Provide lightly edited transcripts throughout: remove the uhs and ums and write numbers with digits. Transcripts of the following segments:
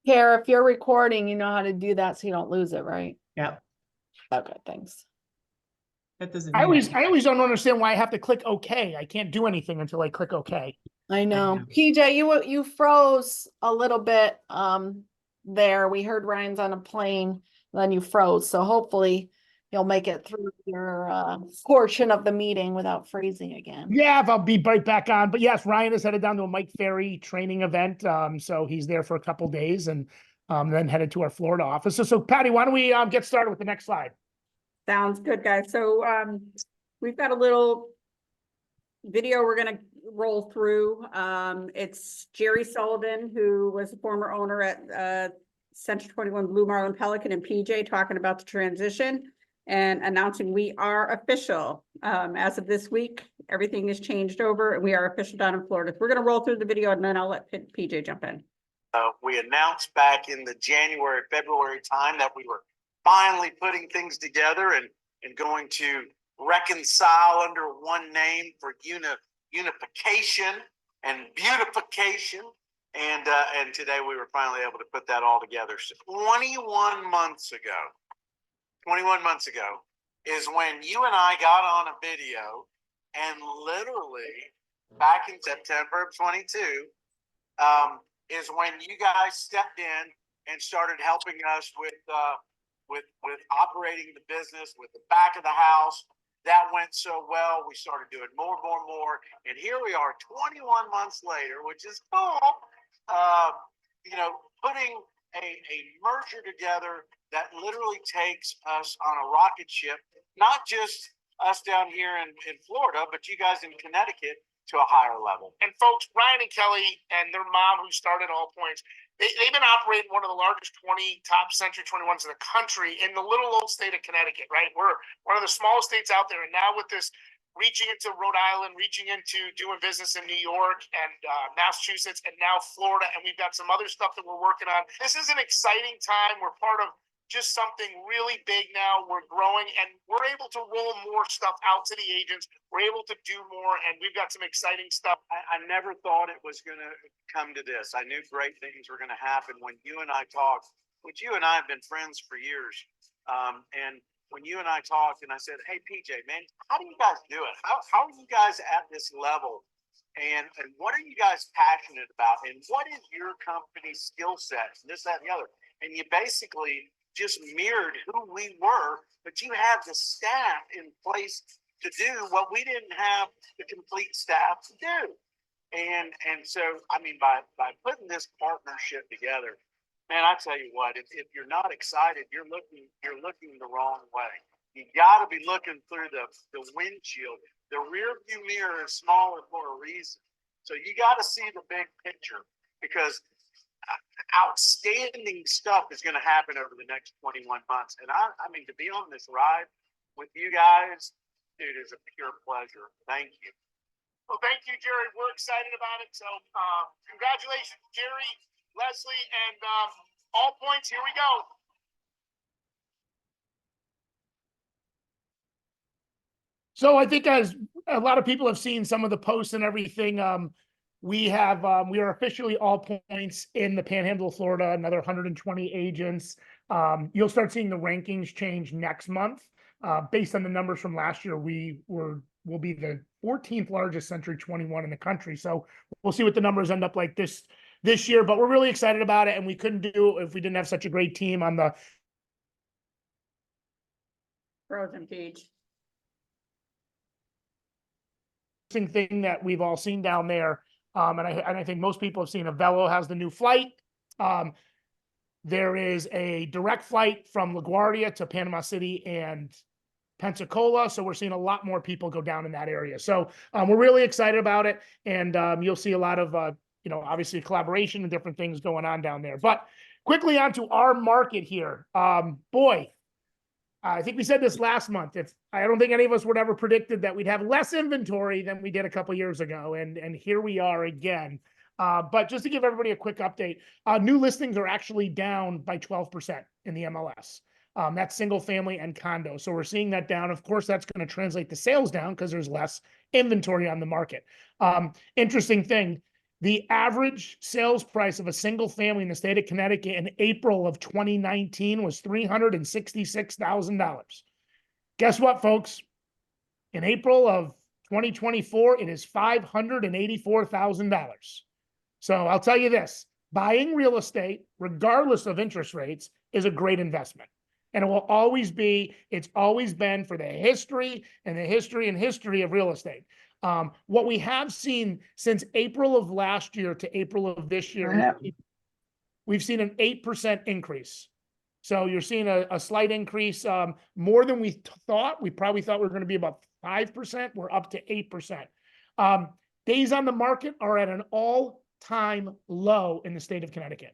Care if you're recording, you know how to do that so you don't lose it, right? Yeah, Okay, thanks. that doesn't I mean. always don't understand why I have to click OK. I can't do anything until I click OK. I know. know. PJ, you froze a little bit there. We heard Ryan's on a plane, then you froze. So hopefully you'll make it through your portion of the meeting without freezing again. Yeah, I'll be right back on. But yes, Ryan is headed down to a Mike Ferry training event. So he's there for a couple days and then headed to our Florida office. So Patty, why don't we get started with the next slide? Sounds good, guys. So we've got a little video we're going to roll through. It's Jerry Sullivan, who was a former owner at Century 21 Blue Marlin Pelican, and PJ talking about the transition and announcing we are official. As of this week, everything is changed over and we are official down in Florida. So we're going to roll through the video and then I'll let PJ jump in. We announced back in the January, February time that we were finally putting things together and going to reconcile under one name for unification and beautification. And today we were finally able to put that all together. So 21 months ago is when you and I got on a video, and literally back in September of 22 is when you guys stepped in and started helping us with operating the business, with the back of the house. That went so well, we started doing more, and here we are 21 months later, which is cool. Putting a merger together that literally takes us on a rocket ship, not just us down here in Florida, but you guys in Connecticut to a higher level. And folks, Ryan and Kelly and their mom, who started AllPoints, they've been operating one of the largest 20 top Century 21s in the country in the little old state of Connecticut, right? We're one of the smallest states out there. And now with this reaching into Rhode Island, reaching into doing business in New York and Massachusetts, and now Florida, and we've got some other stuff that we're working on. This is an exciting time. We're part of just something really big now. We're growing and we're able to roll more stuff out to the agents. We're able to do more, and we've got some exciting stuff. I never thought it was going to come to this. I knew great things were going to happen when you and I talked, which you and I have been friends for years. And when you and I talked and I said, hey, PJ, man, how do you guys do it? How are you guys at this level? And what are you guys passionate about? And what is your company's skill set? This, that, and the other. And you basically just mirrored who we were, but you have the staff in place to do what we didn't have the complete staff to do. And so, I mean, by putting this partnership together, man, I tell you what, if you're not excited, you're looking the wrong way. You got to be looking through the windshield. The rear view mirror is smaller for a reason. So you got to see the big picture, because outstanding stuff is going to happen over the next 21 months. And I mean, to be on this ride with you guys, dude, is a pure pleasure. Thank you. Well, thank you, Jerry. We're excited about it. So congratulations, Jerry, Leslie, and AllPoints. Here we go. So I think, as a lot of people have seen some of the posts and everything, we are officially AllPoints in the Panhandle of Florida, another 120 agents. You'll start seeing the rankings change next month. Based on the numbers from last year, will be the 14th largest Century 21 in the country. So we'll see what the numbers end up like this year, but we're really excited about it, and we couldn't do it if we didn't have such a great team on the Frozen page. thing that we've all seen down there. And I think most people have seen Avello has the new flight. There is a direct flight from LaGuardia to Panama City and Pensacola. So we're seeing a lot more people go down in that area. So we're really excited about it. And you'll see a lot of, obviously collaboration and different things going on down there. But quickly onto our market here. I think we said this last month. I don't think any of us would ever predicted that we'd have less inventory than we did a couple years ago. And here we are again. But just to give everybody a quick update, new listings are actually down by 12% in the MLS. That's single family and condo. So we're seeing that down. Of course, that's going to translate to sales down because there's less inventory on the market. Interesting thing, The average sales price of a single family in the state of Connecticut in April of 2019 was $366,000. Guess what, folks? In April of 2024, it is $584,000. So I'll tell you this, buying real estate, regardless of interest rates, is a great investment. And it will always be, it's always been for the history and the history of real estate. What we have seen since April of last year to April of this year, we've seen an 8% increase. So you're seeing a slight increase, more than we thought. We probably thought we were going to be about 5%. We're up to 8%. Days on the market are at an all-time low in the state of Connecticut.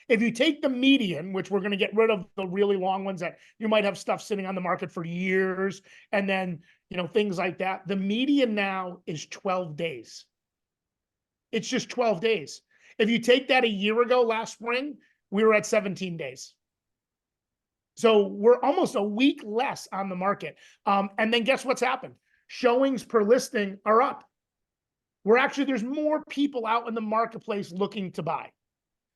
If you take the median, which we're going to get rid of the really long ones that you might have stuff sitting on the market for years, and then, you know, things like that, the median now is 12 days. It's just 12 days. If you take that a year ago, last spring, we were at 17 days. So we're almost a week less on the market. And then guess what's happened? Showings per listing are up. There's more people out in the marketplace looking to buy.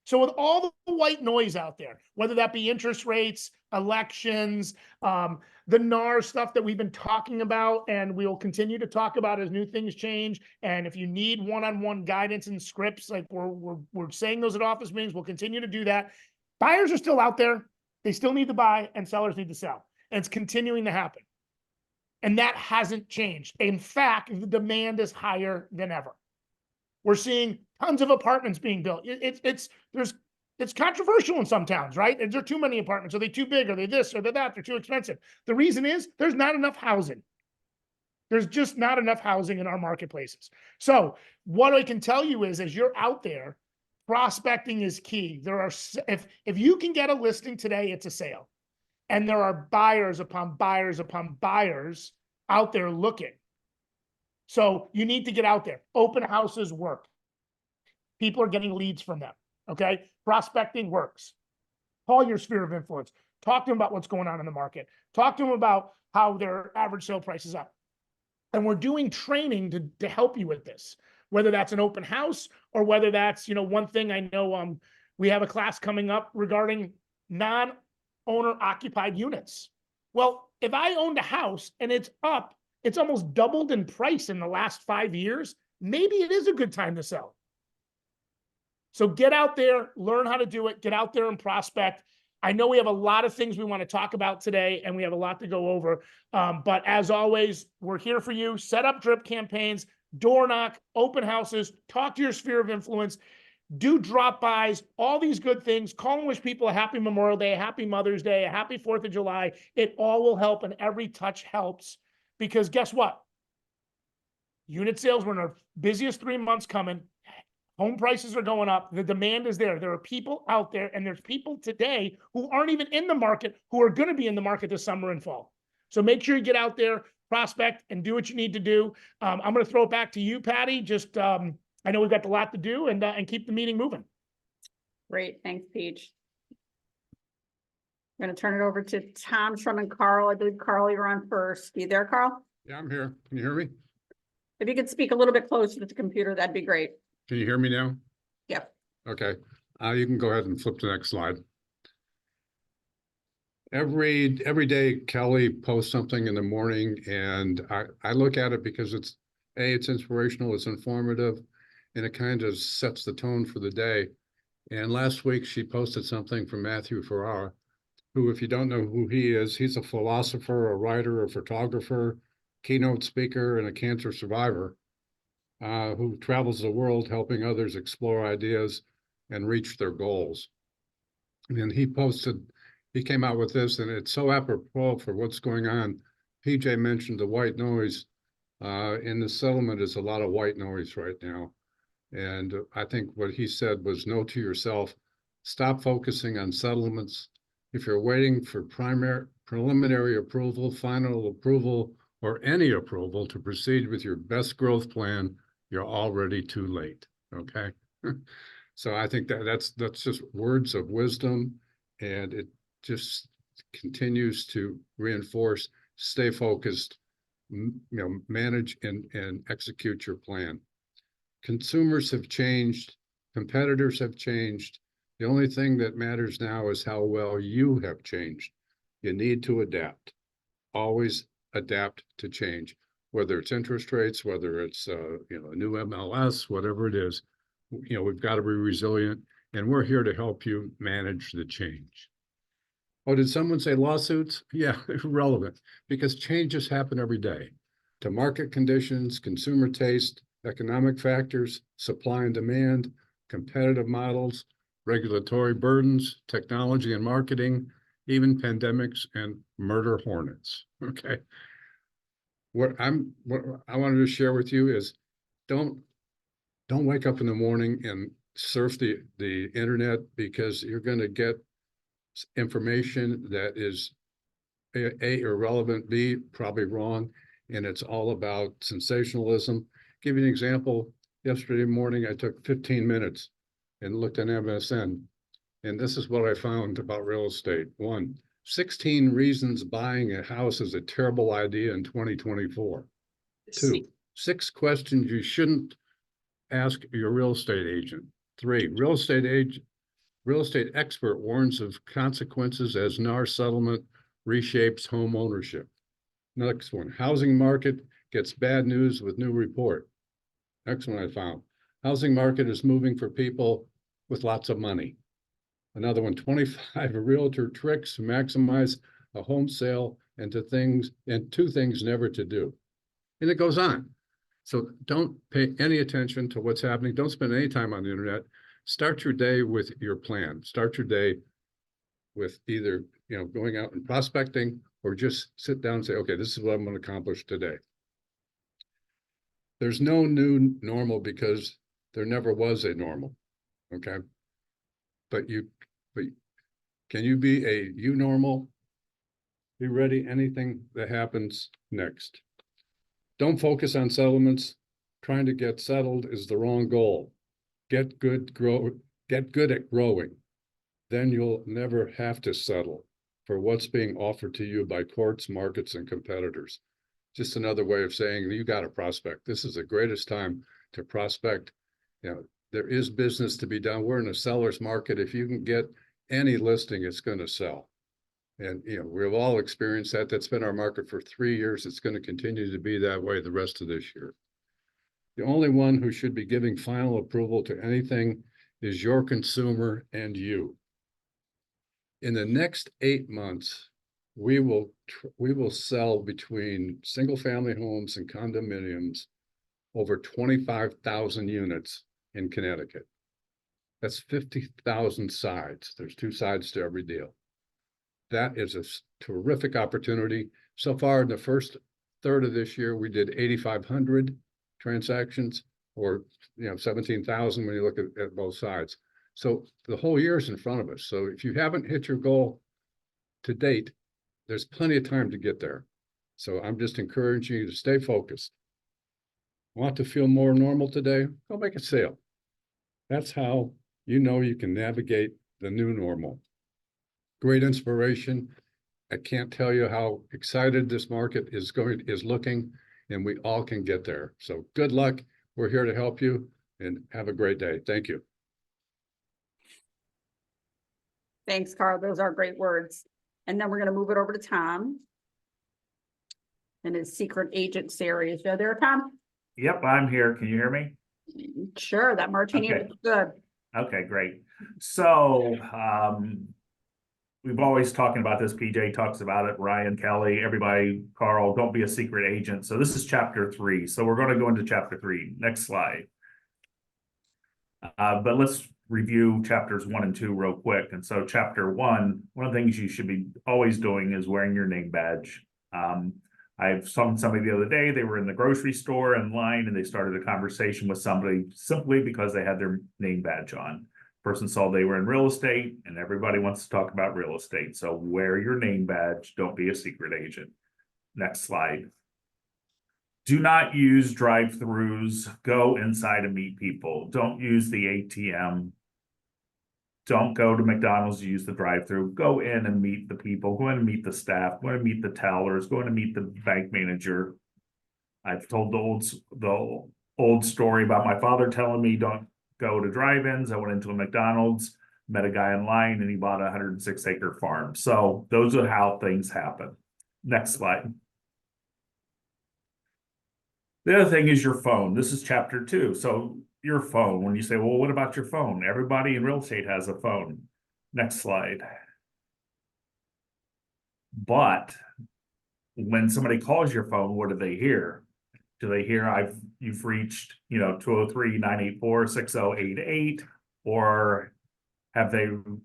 So with all the white noise out there, whether that be interest rates, elections, the NAR stuff that we've been talking about, and we'll continue to talk about as new things change. And if you need one-on-one guidance and scripts, like we're saying those at office meetings, we'll continue to do that. Buyers are still out there. They still need to buy, and sellers need to sell. And it's continuing to happen. And that hasn't changed. In fact, the demand is higher than ever. We're seeing tons of apartments being built. It's controversial in some towns, right? Is there too many apartments? Are they too big? Are they this or that? They're too expensive. The reason is there's not enough housing. There's just not enough housing in our marketplaces. So what I can tell you is, as you're out there, prospecting is key. If you can get a listing today, it's a sale. And there are buyers upon buyers upon buyers out there looking. So you need to get out there. Open houses work. People are getting leads from them. Okay. Prospecting works. Call your sphere of influence. Talk to them about what's going on in the market. Talk to them about how their average sale price is up. And we're doing training to help you with this, whether that's an open house or whether that's, one thing I know, we have a class coming up regarding non-owner occupied units. Well, if I owned a house and it's up, it's almost doubled in price in the last 5 years, maybe it is a good time to sell. So get out there, learn how to do it, get out there and prospect. I know we have a lot of things we want to talk about today, and we have a lot to go over. But as always, we're here for you. Set up drip campaigns, door knock, open houses, talk to your sphere of influence, do drop-bys, all these good things. Call and wish people a happy Memorial Day, a happy Mother's Day, a happy 4th of July. It all will help, and every touch helps. Because guess what? Unit sales were in our busiest 3 months coming. Home prices are going up. The demand is there. There are people out there, and there's people today who aren't even in the market who are going to be in the market this summer and fall. So make sure you get out there, prospect, and do what you need to do. I'm going to throw it back to you, Patty. Just I know we've got a lot to do, and keep the meeting moving. Great, thanks, Paige. I'm going to turn it over to Tom, Shrum, and Carl. I believe, Carl, you're on first. You there, Carl? Yeah, I'm here. Can you hear me? If you could speak a little bit closer to the computer, that'd be great. Can you hear me now? Yep. Okay. You can go ahead and flip to the next slide. Every day Kelly posts something in the morning, and I look at it because it's inspirational, it's informative, and it kind of sets the tone for the day. And last week she posted something from Matthew Farrar, who, if you don't know who he is, he's a philosopher, a writer, a photographer, keynote speaker, and a cancer survivor, who travels the world helping others explore ideas and reach their goals. And he came out with this, and it's so apropos for what's going on. PJ mentioned the white noise. In the settlement is a lot of white noise right now. And I think what he said was, note to yourself, stop focusing on settlements. If you're waiting for preliminary approval, final approval, or any approval to proceed with your best growth plan, you're already too late. Okay. So I think that's just words of wisdom, and it just continues to reinforce, stay focused, manage and execute your plan. consumers have changed, competitors have changed. The only thing that matters now is how well you have changed. You need to adapt. Always adapt to change, whether it's interest rates, whether it's a new MLS, whatever it is. We've got to be resilient, and we're here to help you manage the change. Oh, did someone say lawsuits? Yeah, irrelevant, because changes happen every day to market conditions, consumer taste, economic factors, supply and demand, competitive models, regulatory burdens, technology and marketing, even pandemics and murder hornets. Okay. What I wanted to share with you is don't wake up in the morning and surf the internet, because you're going to get information that is A, irrelevant, B, probably wrong, and it's all about sensationalism. Give you an example. Yesterday morning, I took 15 minutes and looked at MSN, and this is what I found about real estate. 1, 16 reasons buying a house is a terrible idea in 2024. 2, 6 questions you shouldn't ask your real estate agent. 3, real estate expert warns of consequences as NAR settlement reshapes home ownership. Next one, housing market gets bad news with new report. Next one I found, housing market is moving for people with lots of money. Another one, 25 realtor tricks to maximize a home sale and 2 things never to do. And it goes on. So don't pay any attention to what's happening. Don't spend any time on the internet. Start your day with your plan. Start your day with either going out and prospecting, or just sit down and say, okay, this is what I'm going to accomplish today. There's no new normal, because there never was a normal. Okay. But can you be a normal? Be ready anything that happens next. Don't focus on settlements. Trying to get settled is the wrong goal. Get good at growing. Then you'll never have to settle for what's being offered to you by courts, markets, and competitors. Just another way of saying you got to prospect. This is the greatest time to prospect. There is business to be done. We're in a seller's market. If you can get any listing, it's going to sell. And we've all experienced that. That's been our market for 3 years. It's going to continue to be that way the rest of this year. The only one who should be giving final approval to anything is your consumer and you. In the next 8 months, we will sell, between single-family homes and condominiums, over 25,000 units in Connecticut. That's 50,000 sides. There's 2 sides to every deal. That is a terrific opportunity. So far in the first third of this year, we did 8,500 transactions, or 17,000 when you look at both sides. So the whole year is in front of us. So if you haven't hit your goal to date, there's plenty of time to get there. So I'm just encouraging you to stay focused. Want to feel more normal today? Go make a sale. That's how you can navigate the new normal. Great inspiration. I can't tell you how excited this market is looking, and we all can get there. So good luck. We're here to help you, and have a great day. Thank you. Thanks, Carl. Those are great words. And then we're going to move it over to Tom and his secret agent series. You there, Tom? Yep, I'm here. Can you hear me? Sure, that martini Okay. looks good. Okay, great. So we've always talking about this. PJ talks about it. Ryan, Kelly, everybody, Carl, don't be a secret agent. So this is chapter 3. So we're going to go into chapter 3. Next slide. But let's review chapters 1 and 2 real quick. And so chapter 1, one of the things you should be always doing is wearing your name badge. I've saw somebody the other day, they were in the grocery store in line, and they started a conversation with somebody simply because they had their name badge on. Person saw they were in real estate, and everybody wants to talk about real estate. So wear your name badge. Don't be a secret agent. Next slide. Do not use drive-throughs. Go inside and meet people. Don't use the ATM. Don't go to McDonald's to use the drive-through. Go in and meet the people. Go in and meet the staff. Go in and meet the tellers. Go in and meet the bank manager. I've told the old story about my father telling me don't go to drive-ins. I went into a McDonald's, met a guy in line, and he bought a 106-acre farm. So those are how things happen. Next slide. The other thing is your phone. This is chapter 2. So your phone, when you say, well, what about your phone? Everybody in real estate has a phone. Next slide. But when somebody calls your phone, what do they hear? Do they hear you've reached, 203-984-6088, or do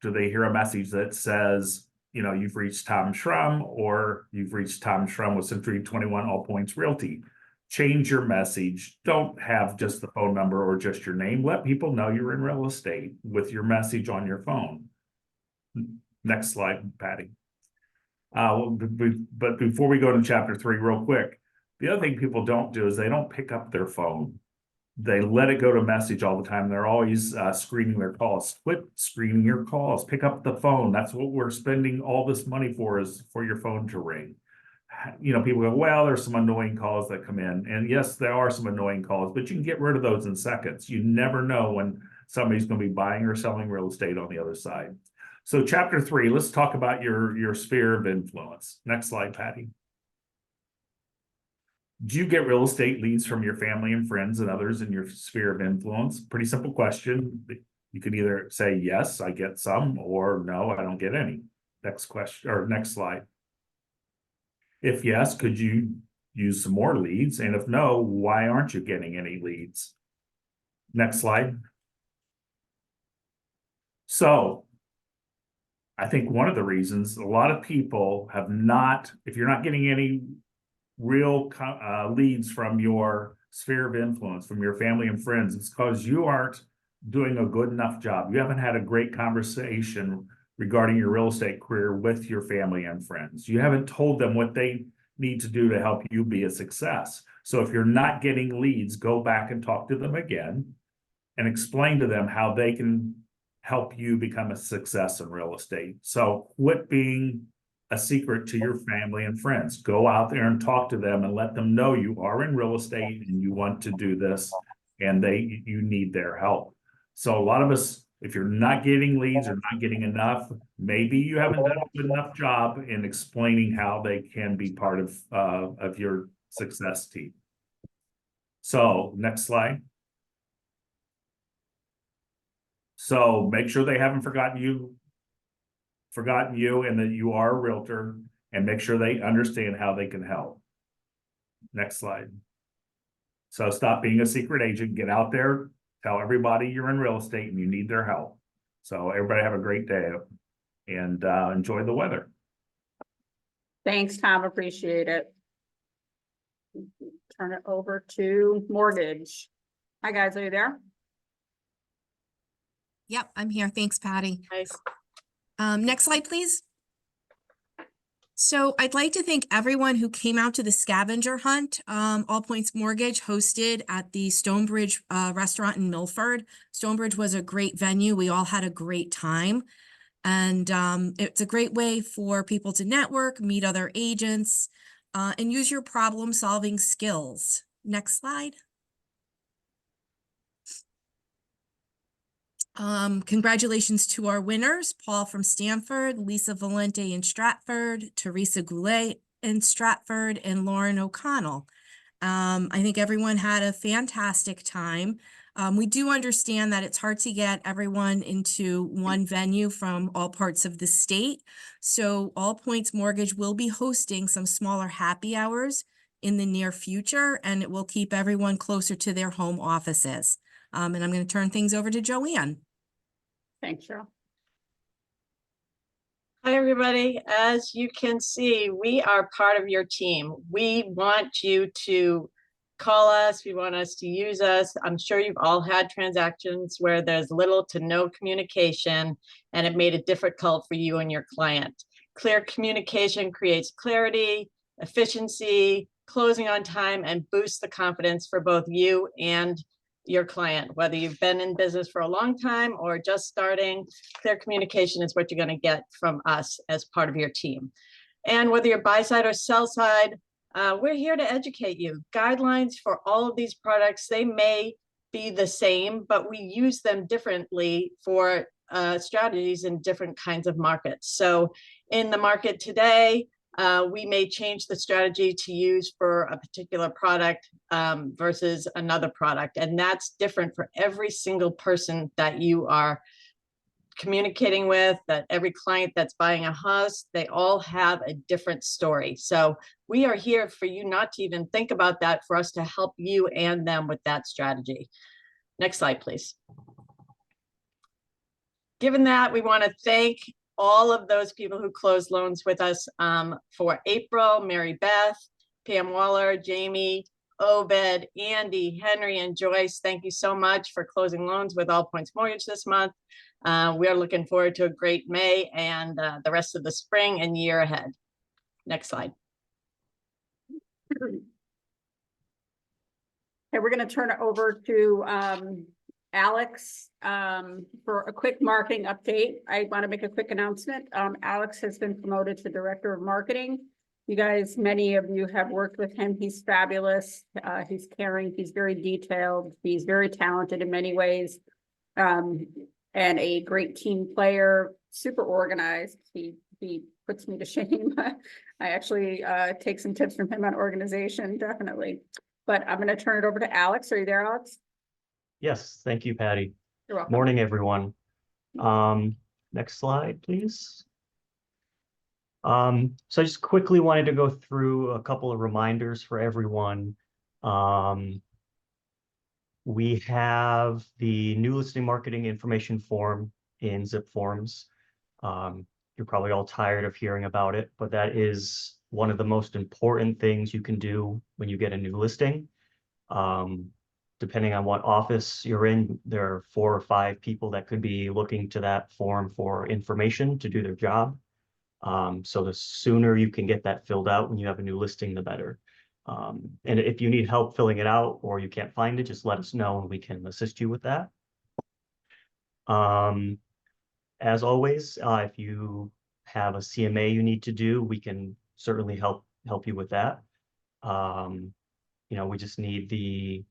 they hear a message that says, you've reached Tom Schrum, or you've reached Tom Schrum with Century 21 AllPoints Realty? Change your message. Don't have just the phone number or just your name. Let people know you're in real estate with your message on your phone. Next slide, Patty. But before we go to chapter 3 real quick, the other thing people don't do is they don't pick up their phone. They let it go to message all the time. They're always screening their calls. Quit screening your calls. Pick up the phone. That's what we're spending all this money for, is for your phone to ring. People go, well, there's some annoying calls that come in. And yes, there are some annoying calls, but you can get rid of those in seconds. You never know when somebody's going to be buying or selling real estate on the other side. So chapter 3, let's talk about your sphere of influence. Next slide, Patty. Do you get real estate leads from your family and friends and others in your sphere of influence? Pretty simple question. You could either say, yes, I get some, or no, I don't get any. Next question, or next slide. If yes, could you use some more leads? And if no, why aren't you getting any leads? Next slide. So I think one of the reasons a lot of people have not, if you're not getting any real leads from your sphere of influence, from your family and friends, it's because you aren't doing a good enough job. You haven't had a great conversation regarding your real estate career with your family and friends. You haven't told them what they need to do to help you be a success. So if you're not getting leads, go back and talk to them again and explain to them how they can help you become a success in real estate. So quit being a secret to your family and friends. Go out there and talk to them and let them know you are in real estate and you want to do this, and you need their help. So a lot of us, if you're not getting leads or not getting enough, maybe you haven't done a good enough job in explaining how they can be part of your success team. So next slide. So make sure they haven't forgotten you and that you are a realtor, and make sure they understand how they can help. Next slide. So stop being a secret agent, get out there, tell everybody you're in real estate and you need their help. So everybody have a great day and enjoy the weather. Thanks, Tom. Appreciate it. Turn it over to mortgage. Hi, guys. Are you there? Yep, I'm here. Thanks, Patty. Nice. Next slide, please. So I'd like to thank everyone who came out to the scavenger hunt AllPoints Mortgage hosted at the Stonebridge restaurant in Milford. Stonebridge was a great venue. We all had a great time. And it's a great way for people to network, meet other agents, and use your problem-solving skills. Next slide. Congratulations to our winners, Paul from Stanford, Lisa Valente in Stratford, Teresa Goulet in Stratford, and Lauren O'Connell. I think everyone had a fantastic time. We do understand that it's hard to get everyone into one venue from all parts of the state. So AllPoints Mortgage will be hosting some smaller happy hours in the near future, and it will keep everyone closer to their home offices. And I'm going to turn things over to Joanne. Thanks, Cheryl. Hi, everybody. As you can see, we are part of your team. We want you to call us. We want us to use us. I'm sure you've all had transactions where there's little to no communication, and it made it difficult for you and your client. Clear communication creates clarity, efficiency, closing on time, and boosts the confidence for both you and your client. Whether you've been in business for a long time or just starting, clear communication is what you're going to get from us as part of your team. And whether you're buy side or sell side, we're here to educate you. Guidelines for all of these products, they may be the same, but we use them differently for strategies in different kinds of markets. So in the market today, we may change the strategy to use for a particular product versus another product. And that's different for every single person that you are communicating with, that every client that's buying a house, they all have a different story. So we are here for you not to even think about that, for us to help you and them with that strategy. Next slide, please. Given that, we want to thank all of those people who closed loans with us for April, Mary Beth, Pam Waller, Jamie, Obed, Andy, Henry, and Joyce. Thank you so much for closing loans with AllPoints Mortgage this month. We are looking forward to a great May and the rest of the spring and year ahead. Next slide. Okay, we're going to turn it over to Alex for a quick marketing update. I want to make a quick announcement. Alex has been promoted to Director of Marketing. You guys, many of you have worked with him. He's fabulous. He's caring. He's very detailed. He's very talented in many ways. And a great team player, super organized. He puts me to shame. I actually take some tips from him on organization, definitely. But I'm going to turn it over to Alex. Are you there, Alex? Yes, thank you, Patty. You're welcome. Morning, everyone. Next slide, please. So I just quickly wanted to go through a couple of reminders for everyone. We have the new listing marketing information form in Zip Forms. You're probably all tired of hearing about it, but that is one of the most important things you can do when you get a new listing. Depending on what office you're in, there are 4 or 5 people that could be looking to that form for information to do their job. So the sooner you can get that filled out when you have a new listing, the better. And if you need help filling it out or you can't find it, just let us know and we can assist you with that. As always, if you have a CMA you need to do, we can certainly help you with that. You know, we just need the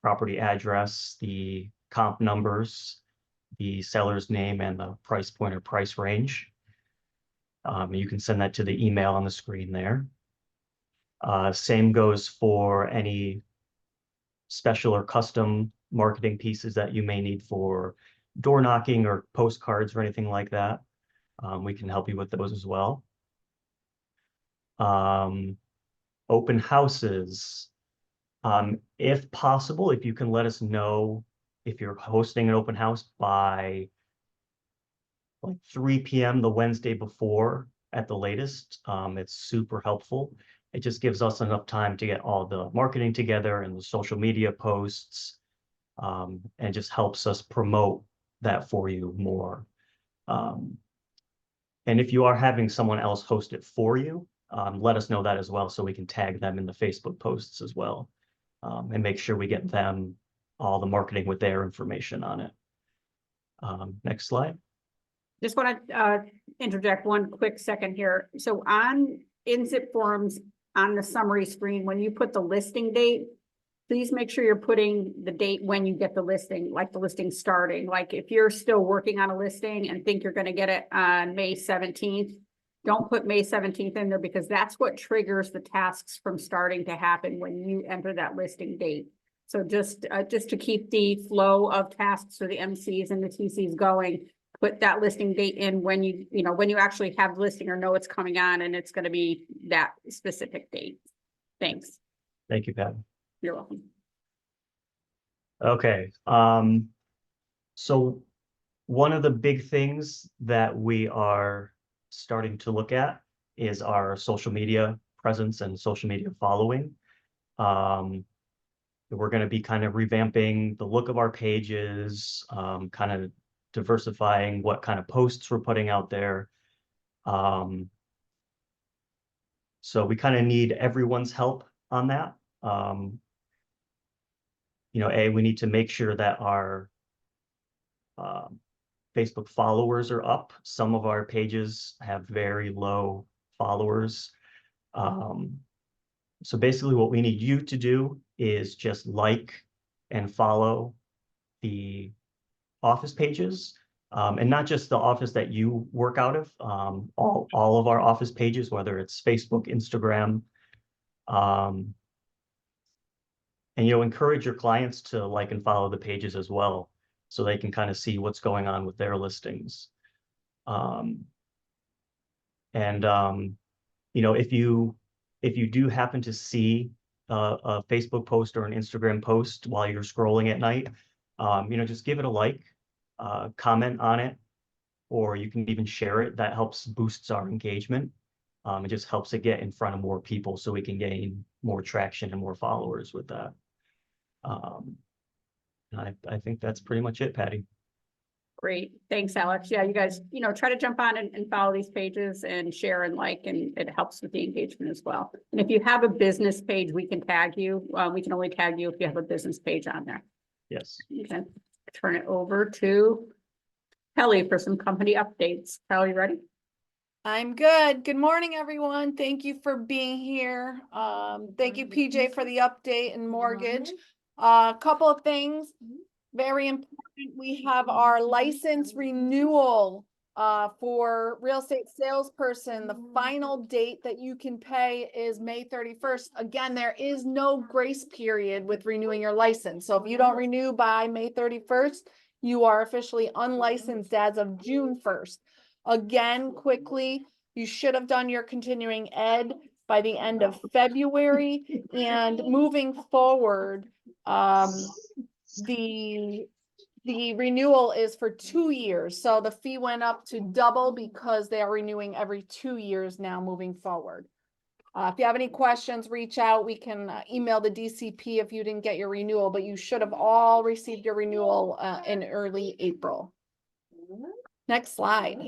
property address, the comp numbers, the seller's name, and the price point or price range. You can send that to the email on the screen there. Same goes for any special or custom marketing pieces that you may need for door knocking or postcards or anything like that. We can help you with those as well. Open houses. If possible, if you can let us know if you're hosting an open house by like 3 p.m. the Wednesday before at the latest, it's super helpful. It just gives us enough time to get all the marketing together and the social media posts, and just helps us promote that for you more. And if you are having someone else host it for you, let us know that as well so we can tag them in the Facebook posts as well, and make sure we get them all the marketing with their information on it. Next slide. Just want to interject one quick second here. So in Zip Forms on the summary screen, when you put the listing date, please make sure you're putting the date when you get the listing, like the listing starting. Like if you're still working on a listing and think you're going to get it on May 17th, don't put May 17th in there, because that's what triggers the tasks from starting to happen when you enter that listing date. So just to keep the flow of tasks for the MCs and the TCs going, put that listing date in when when you actually have the listing or know it's coming on, and it's going to be that specific date. Thanks. Thank you, Pat. You're welcome. Okay. So one of the big things that we are starting to look at is our social media presence and social media following. We're going to be kind of revamping the look of our pages, kind of diversifying what kind of posts we're putting out there. So we kind of need everyone's help on that. We need to make sure that our Facebook followers are up. Some of our pages have very low followers. So basically what we need you to do is just like and follow the office pages. And not just the office that you work out of, all of our office pages, whether it's Facebook, Instagram. And encourage your clients to like and follow the pages as well, so they can kind of see what's going on with their listings. If you do happen to see a Facebook post or an Instagram post while you're scrolling at night, just give it a like, comment on it, or you can even share it. That helps boosts our engagement. It just helps it get in front of more people so we can gain more traction and more followers with that. I think that's pretty much it, Patty. Great. Thanks, Alex. Yeah, you guys, try to jump on and follow these pages and share and like, and it helps with the engagement as well. And if you have a business page, we can tag you. We can only tag you if you have a business page on there. Yes. You can turn it over to Kelly for some company updates. Kelly, ready? I'm good. Good morning, everyone. Thank you for being here. Thank you, PJ, for the update and mortgage. A couple of things, very important. We have our license renewal for real estate salesperson. The final date that you can pay is May 31st. Again, there is no grace period with renewing your license. So if you don't renew by May 31st, you are officially unlicensed as of June 1st. Again, quickly, you should have done your continuing ed by the end of February, and moving forward, the renewal is for 2 years. So the fee went up to double because they are renewing every 2 years now moving forward. If you have any questions, reach out. We can email the DCP if you didn't get your renewal, but you should have all received your renewal in early April. Next slide.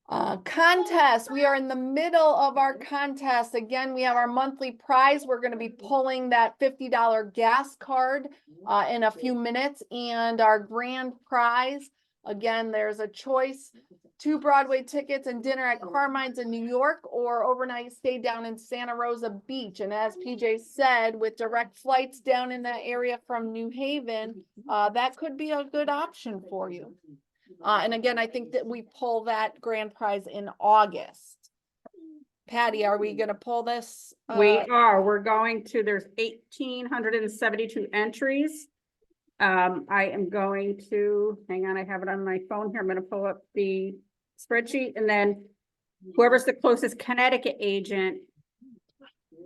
Contest. We are in the middle of our contest. Again, we have our monthly prize. We're going to be pulling that $50 gas card in a few minutes, and our grand prize. Again, there's a choice: 2 Broadway tickets and dinner at Carmine's in New York, or overnight stay down in Santa Rosa Beach. And as PJ said, with direct flights down in that area from New Haven, that could be a good option for you. And again, I think that we pull that grand prize in August. Patty, are we going to pull this? We are. We're going to, there's 1,872 entries. I am going to, hang on, I have it on my phone here. I'm going to pull up the spreadsheet, and then whoever's the closest Connecticut agent,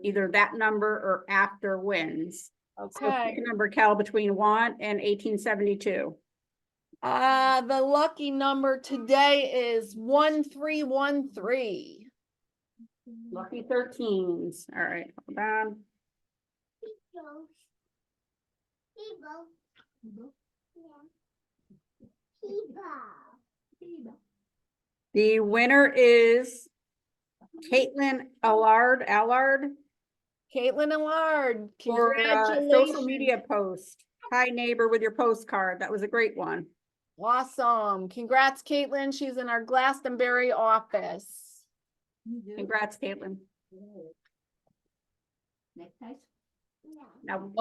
either that number or after wins. Okay. So pick a number, Cal, between 1 and 1872. The lucky number today is 1313. Lucky 13s. All right, hold on. The winner is Caitlin Allard. Caitlin Allard, For congratulations. social media post. Hi, neighbor, with your postcard. That was a great one. Awesome. Congrats, Caitlin. She's in our Glastonbury office. Congrats, Caitlin. Now,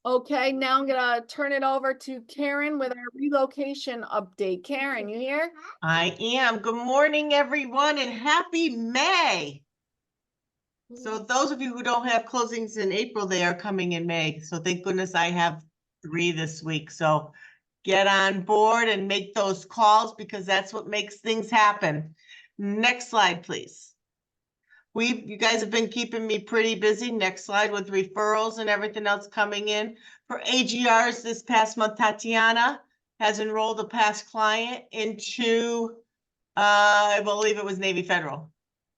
Okay, now I'm gonna turn it over to Karen with our relocation update. Karen, you here? I am. Good morning, everyone, and happy May. So those of you who don't have closings in April, they are coming in May. So thank goodness I have 3 this week. So get on board and make those calls, because that's what makes things happen. Next slide, please. You guys have been keeping me pretty busy. Next slide, with referrals and everything else coming in. For AGRs this past month, Tatiana has enrolled a past client into, I believe it was Navy Federal,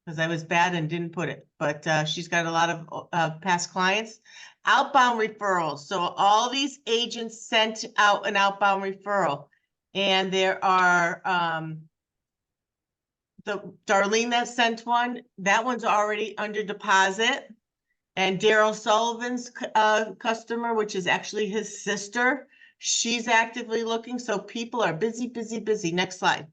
because I was bad and didn't put it, but she's got a lot of past clients. Outbound referrals. So all these agents sent out an outbound referral, and there are the Darlene that sent one, that one's already under deposit. And Daryl Sullivan's customer, which is actually his sister, she's actively looking. So people are busy, busy, busy. Next slide.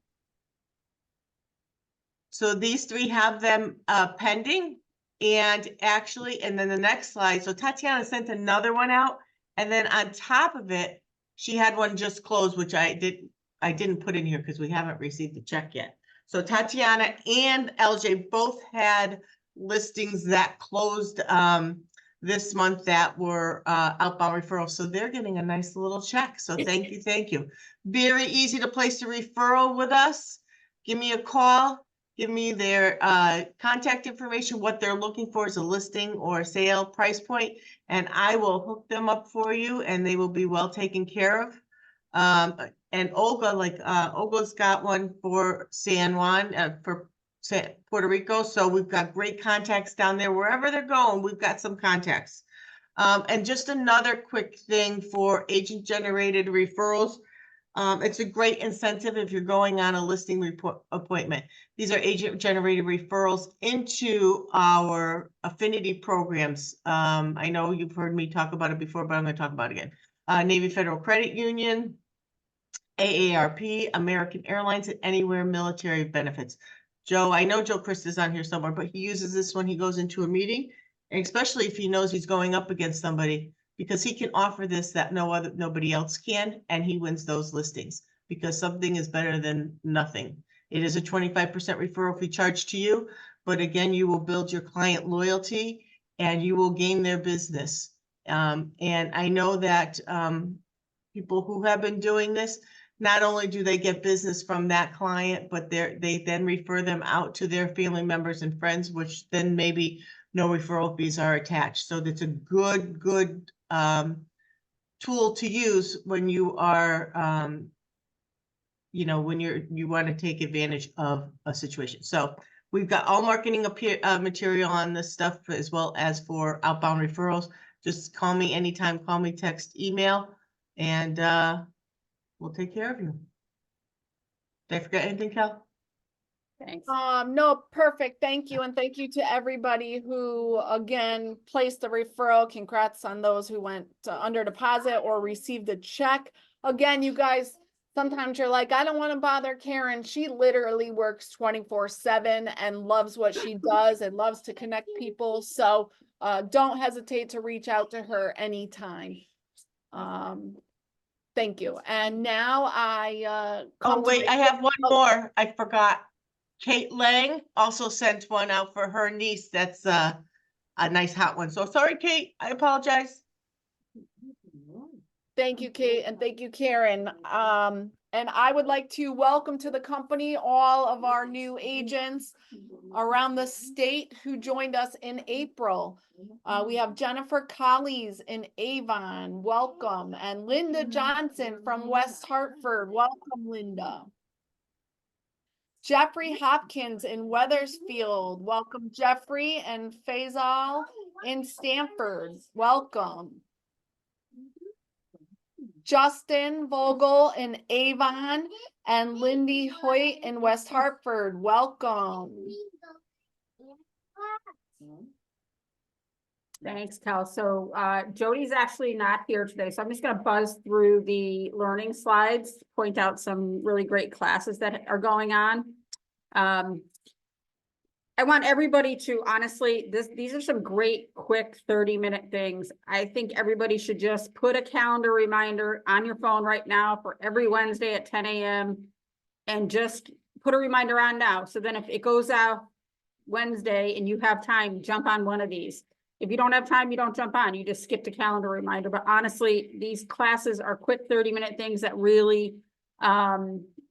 So these 3 have them pending, And actually, and then the next slide, so Tatiana sent another one out, and then on top of it, she had one just closed, which I didn't put in here because we haven't received the check yet. So Tatiana and LJ both had listings that closed this month that were outbound referrals. So they're getting a nice little check. So thank you, thank you. Very easy to place a referral with us. Give me a call. Give me their contact information, what they're looking for is a listing or a sale price point, and I will hook them up for you and they will be well taken care of. And Olga, Olga's got one for San Juan, for Puerto Rico. So we've got great contacts down there. Wherever they're going, we've got some contacts. And just another quick thing for agent generated referrals. It's a great incentive if you're going on a listing report appointment. These are agent generated referrals into our affinity programs. I know you've heard me talk about it before, but I'm going to talk about it again. Navy Federal Credit Union, AARP, American Airlines, and Anywhere Military Benefits. Joe, I know Joe Chris is on here somewhere, but he uses this when he goes into a meeting, and especially if he knows he's going up against somebody, because he can offer this that nobody else can, and he wins those listings because something is better than nothing. It is a 25% referral fee charge to you, but again, you will build your client loyalty and you will gain their business. And I know that people who have been doing this, not only do they get business from that client, but they then refer them out to their family members and friends, which then maybe no referral fees are attached. So that's a good tool to use when you are, when you want to take advantage of a situation. So we've got all marketing material on this stuff, as well as for outbound referrals. Just call me anytime, call me, text, email, and we'll take care of you. Did I forget anything, Cal? Thanks. No, perfect. Thank you. And thank you to everybody who, again, placed the referral. Congrats on those who went under deposit or received a check. Again, you guys, sometimes you're like, I don't want to bother Karen. She literally works 24/7 and loves what she does and loves to connect people. So don't hesitate to reach out to her anytime. Thank you. And now I Oh, wait, I have one more. I forgot. Kate Lang also sent one out for her niece. That's a nice hot one. So sorry, Kate, I apologize. Thank you, Kate, and thank you, Karen. And I would like to welcome to the company all of our new agents around the state who joined us in April. We have Jennifer Collies in Avon, welcome, and Linda Johnson from West Hartford, welcome, Linda. Jeffrey Hopkins in Weathersfield, welcome, Jeffrey, and Faisal in Stamford, welcome. Justin Vogel in Avon and Lindy Hoyt in West Hartford, welcome. Thanks, Cal. So Jody's actually not here today, so I'm just going to buzz through the learning slides, point out some really great classes that are going on. I want everybody to honestly, these are some great, quick 30-minute things. I think everybody should just put a calendar reminder on your phone right now for every Wednesday at 10 a.m. and just put a reminder on now. So then if it goes out Wednesday and you have time, jump on one of these. If you don't have time, you don't jump on, you just skip the calendar reminder. But honestly, these classes are quick 30-minute things that really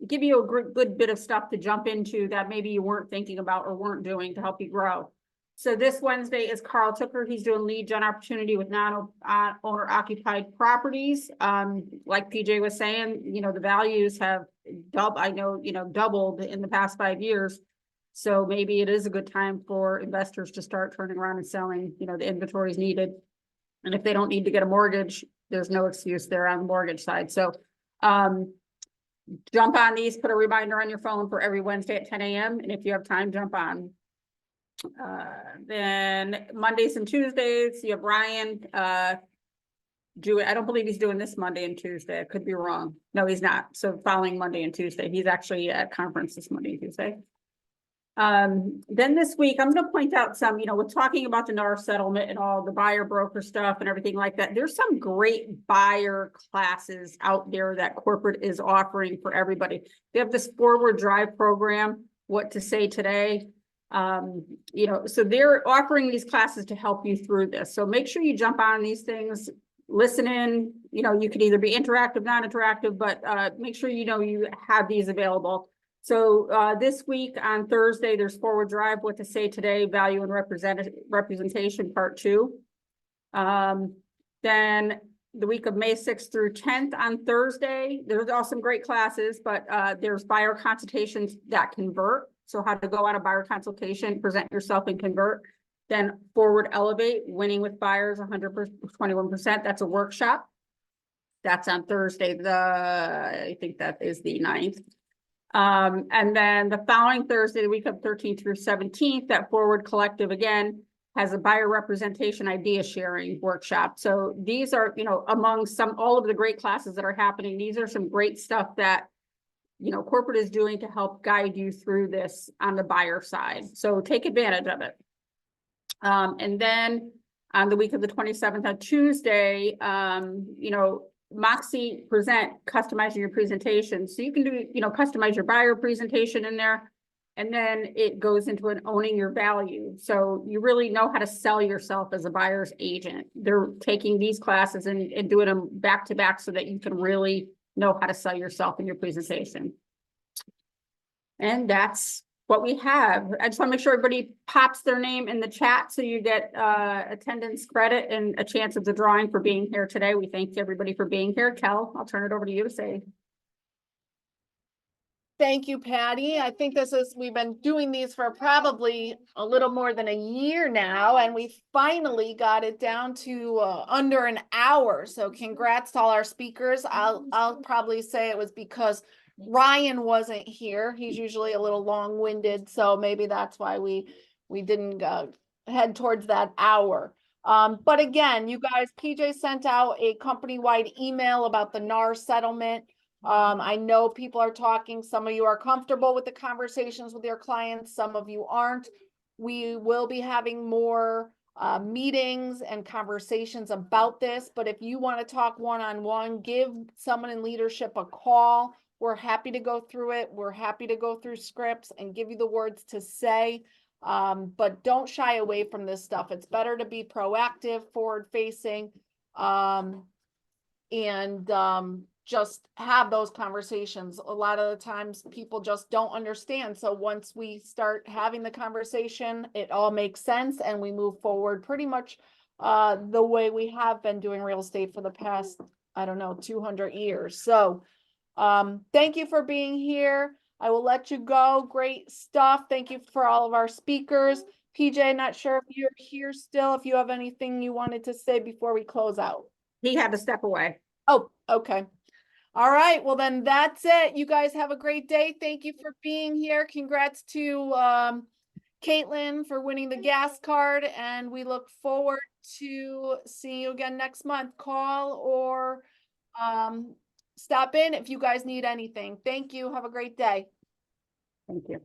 give you a good bit of stuff to jump into that maybe you weren't thinking about or weren't doing to help you grow. So this Wednesday is Carl Tooker. He's doing lead gen opportunity with non-owner occupied properties. Like PJ was saying, the values have doubled in the past 5 years. So maybe it is a good time for investors to start turning around and selling, the inventory is needed. And if they don't need to get a mortgage, there's no excuse there on the mortgage side. So jump on these, put a reminder on your phone for every Wednesday at 10 a.m. And if you have time, jump on. Then Mondays and Tuesdays, you have Ryan. I don't believe he's doing this Monday and Tuesday. I could be wrong. No, he's not. So following Monday and Tuesday, he's actually at conference this Monday and Tuesday. Then this week, I'm gonna point out some, we're talking about the NAR settlement and all the buyer broker stuff and everything like that. There's some great buyer classes out there that corporate is offering for everybody. They have this forward drive program, What to Say Today. So they're offering these classes to help you through this. So make sure you jump on these things, listen in, you could either be interactive, non-interactive, but make sure you have these available. So this week on Thursday, there's Forward Drive, What to Say Today, Value and Representation Part 2. Then the week of May 6th through 10th on Thursday, there's also some great classes, but there's buyer consultations that convert. So how to go on a buyer consultation, present yourself and convert. Then Forward Elevate, Winning with Buyers, 121%. That's a workshop. That's on Thursday, I think that is the 9th. And then the following Thursday, the week of 13th through 17th, that Forward Collective again has a buyer representation idea sharing workshop. So these are, among all of the great classes that are happening, these are some great stuff that, corporate is doing to help guide you through this on the buyer side. So take advantage of it. And then on the week of the 27th on Tuesday, Moxie present customizing your presentation. So you can do, customize your buyer presentation in there. And then it goes into an owning your value. So you really know how to sell yourself as a buyer's agent. They're taking these classes and doing them back to back so that you can really know how to sell yourself in your presentation. And that's what we have. I just want to make sure everybody pops their name in the chat so you get attendance credit and a chance of the drawing for being here today. We thank everybody for being here. Kel, I'll turn it over to you to say. Thank you, Patty. I think we've been doing these for probably a little more than a year now, and we finally got it down to under an hour. So congrats to all our speakers. I'll probably say it was because Ryan wasn't here. He's usually a little long-winded, so maybe that's why we didn't head towards that hour. But again, you guys, PJ sent out a company-wide email about the NAR settlement. I know people are talking. Some of you are comfortable with the conversations with your clients. Some of you aren't. We will be having more meetings and conversations about this. But if you want to talk one-on-one, give someone in leadership a call. We're happy to go through it. We're happy to go through scripts and give you the words to say. But don't shy away from this stuff. It's better to be proactive, forward-facing, and just have those conversations. A lot of the times people just don't understand. So once we start having the conversation, it all makes sense and we move forward pretty much the way we have been doing real estate for the past, 200 years. So thank you for being here. I will let you go. Great stuff. Thank you for all of our speakers. PJ, not sure if you're here still, if you have anything you wanted to say before we close out. He had to step away. Oh, okay. All right. Well, then that's it. You guys have a great day. Thank you for being here. Congrats to Caitlin for winning the gas card. And we look forward to seeing you again next month. Call or stop in if you guys need anything. Thank you. Have a great day. Thank you.